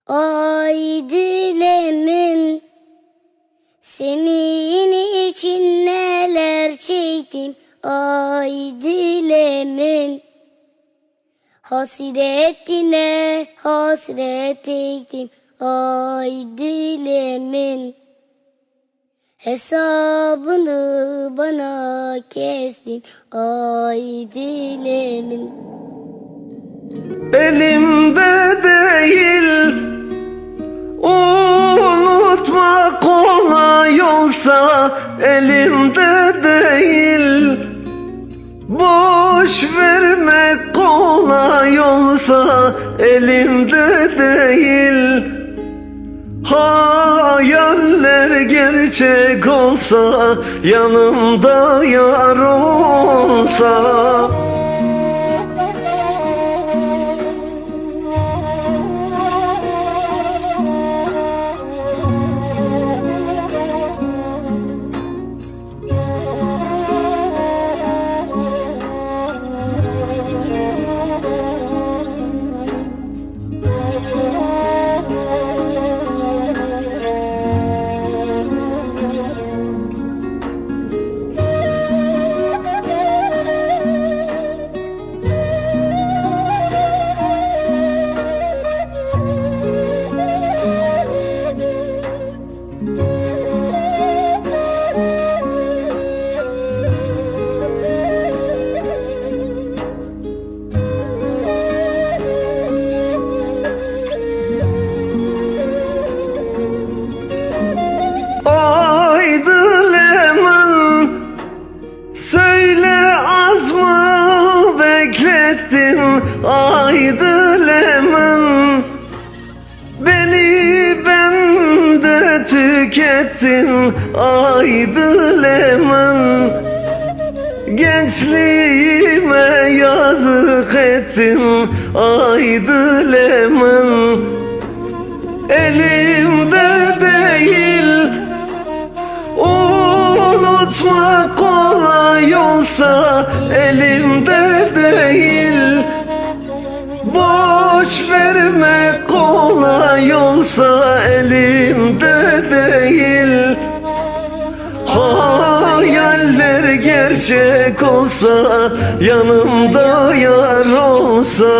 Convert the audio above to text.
Ay dilemin, senin için neler çektim. Ay dilemin, hasretine hasret ettim. Ay dilemin, hesabını bana kestin. Ay dilemin. Elimde değil, unutmak kolay olsa elimde değil, boş vermek kolay olsa elimde değil, hayaller gerçek olsa yanımda yar olsa. Aydı Leman, beni bende tükettin. Aydı Leman, gençliğime yazık ettin. Aydı Leman, elimde değil, unutmak kolay olsa elimde değil, boş vermek kolay olsa elimde değil, hayaller gerçek olsa yanımda yar olsa.